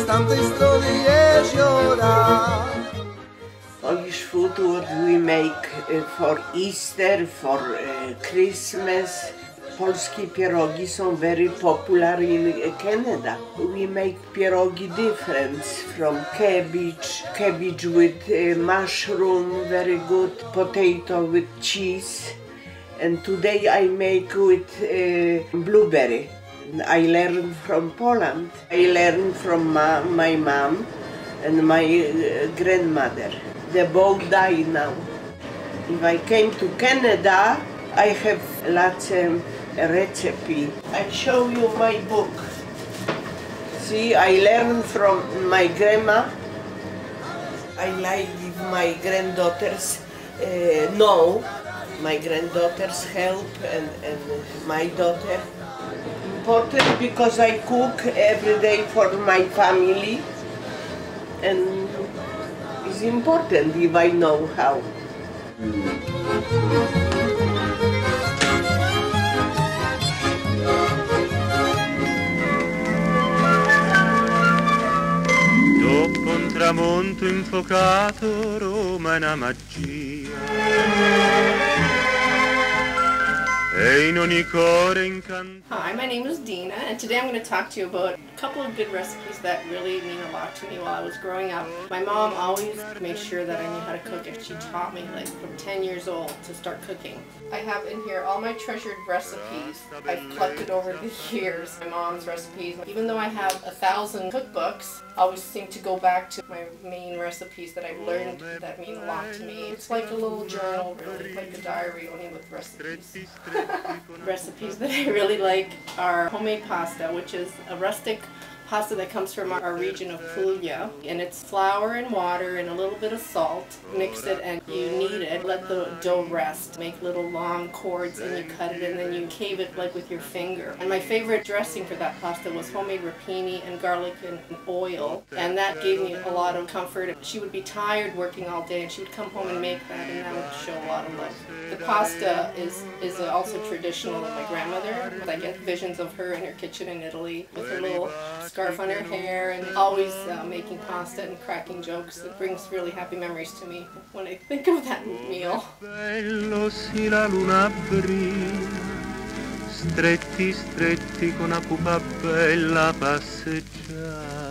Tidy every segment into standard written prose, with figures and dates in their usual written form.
Tamtej strony jeziora. Polish food what we make for Easter, for Christmas. Polskie pierogi są very popular in Canada. We make pierogi different from cabbage with mushroom, very good, potato with cheese. And today I make with blueberry. I learned from Poland. I learned from my mom and my grandmother. They both died now. If I came to Canada, I have lots of recipe. I show you my book. See, I learned from my grandma. I like give my granddaughters know, my granddaughters help and my daughter. Important because I cook every day for my family, and it's important if I know how. Dopo un tramonto infuocato, Roma è una magia. Hi, my name is Dina, and today I'm going to talk to you about a couple of good recipes that really mean a lot to me while I was growing up. My mom always made sure that I knew how to cook, and she taught me like from 10 years old to start cooking. I have in here all my treasured recipes I've collected over the years, my mom's recipes. Even though I have 1,000 cookbooks, I always seem to go back to my main recipes that I've learned that mean a lot to me. It's like a little journal, really, like a diary, only with recipes. Recipes that I really like are homemade pasta, which is a rustic pasta that comes from our region of Puglia, and it's flour and water and a little bit of salt. Mix it and you knead it, let the dough rest, make little long cords, and you cut it and then you cave it like with your finger. And my favorite dressing for that pasta was homemade rapini and garlic and oil, and that gave me a lot of comfort. She would be tired working all day and she would come home and make that, and that would show a lot of love. The pasta is also traditional of my grandmother. I get visions of her in her kitchen in Italy with her little scarf on her hair and always making pasta and cracking jokes. It brings really happy memories to me when I think of that meal. Stretti stretti con una pupa bella passeggiare.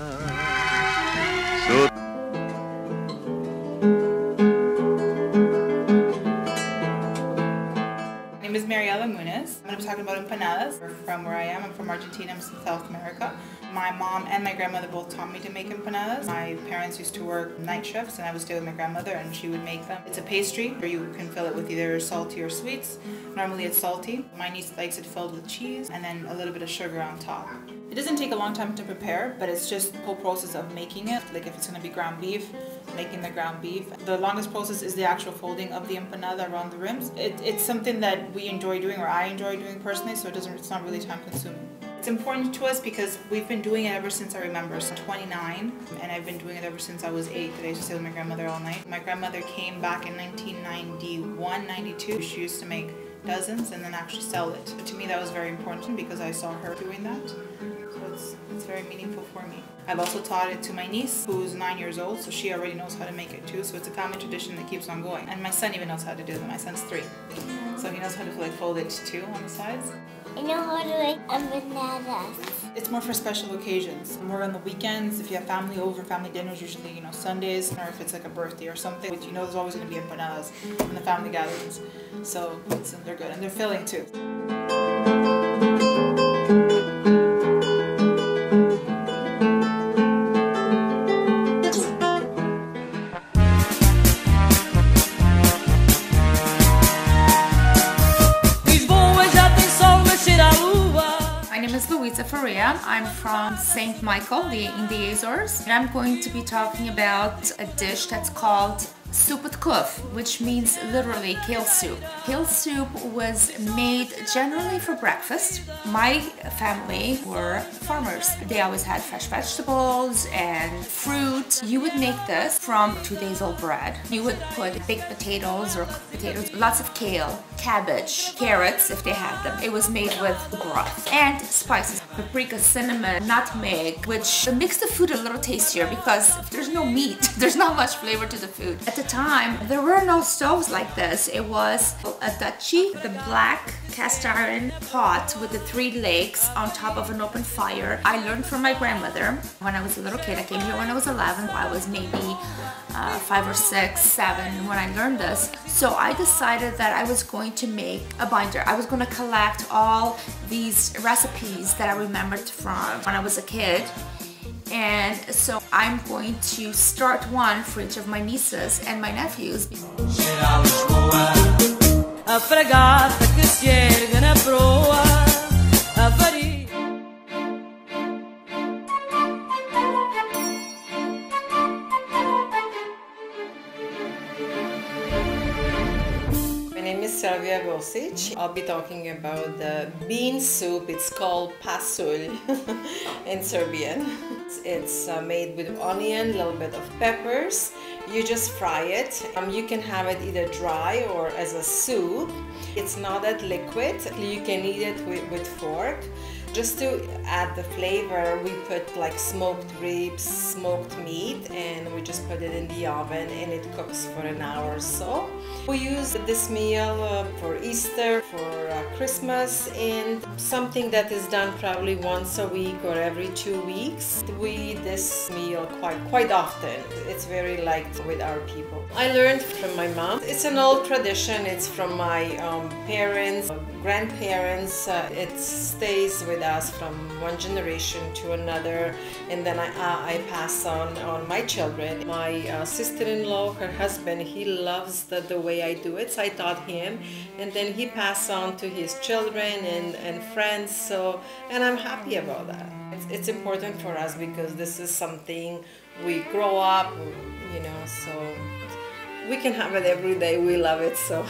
My name is Mariela Muniz. I'm going to be talking about empanadas. From where I am, I'm from Argentina, I'm from South America. My mom and my grandmother both taught me to make empanadas. My parents used to work night shifts and I would stay with my grandmother and she would make them. It's a pastry where you can fill it with either salty or sweets. Normally it's salty. My niece likes it filled with cheese and then a little bit of sugar on top. It doesn't take a long time to prepare, but it's just the whole process of making it. Like if it's going to be ground beef, making the ground beef. The longest process is the actual folding of the empanada around the rims. It's something that we enjoy doing, or I enjoy doing personally, so it's not really time consuming. It's important to us because we've been doing it ever since I remember. So I'm 29 and I've been doing it ever since I was 8. I used to stay with my grandmother all night. My grandmother came back in 1991, 92. She used to make dozens and then actually sell it. But to me that was very important because I saw her doing that. So it's very meaningful for me. I've also taught it to my niece who's 9 years old, so she already knows how to make it too. So it's a family tradition that keeps on going. And my son even knows how to do it. My son's 3. So he knows how to like fold it too on the sides. I know how to make empanadas. It's more for special occasions. More on the weekends, if you have family over, family dinners, usually, you know, Sundays, or if it's like a birthday or something, you know there's always going to be empanadas in the family gatherings. So they're good, and they're filling too. I'm from St. Michael in the Azores, and I'm going to be talking about a dish that's called soup with kuf, which means literally kale soup. Kale soup was made generally for breakfast. My family were farmers. They always had fresh vegetables and fruit. You would make this from 2 days old bread. You would put baked potatoes or cooked potatoes, lots of kale, cabbage, carrots if they had them. It was made with broth and spices, paprika, cinnamon, nutmeg, which makes the food a little tastier because if there's no meat, there's not much flavor to the food. At the time, there were no stoves like this. It was a dachi, the black cast iron pot with the 3 legs on top of an open fire. I learned from my grandmother when I was a little kid. I came here when I was 11. I was maybe 5 or 6, 7 when I learned this. So I decided that I was going to make a binder. I was going to collect all these recipes that I remembered from when I was a kid. And so I'm going to start one for each of my nieces and my nephews. I'll be talking about the bean soup. It's called pasulj in Serbian. It's made with onion, a little bit of peppers. You just fry it. You can have it either dry or as a soup. It's not that liquid. You can eat it with fork. Just to add the flavor, we put like smoked ribs, smoked meat, and we just put it in the oven and it cooks for an hour or so. We use this meal for Easter, for Christmas, and something that is done probably once a week or every 2 weeks. We eat this meal quite often. It's very liked with our people. I learned from my mom. It's an old tradition. It's from my parents, grandparents. It stays with us from one generation to another, and then I pass on my children. My sister-in-law, her husband, he loves the way I do it, so I taught him, and then he passed on to his children and friends. So, and I'm happy about that. It's important for us because this is something we grow up, you know, so we can have it every day. We love it so.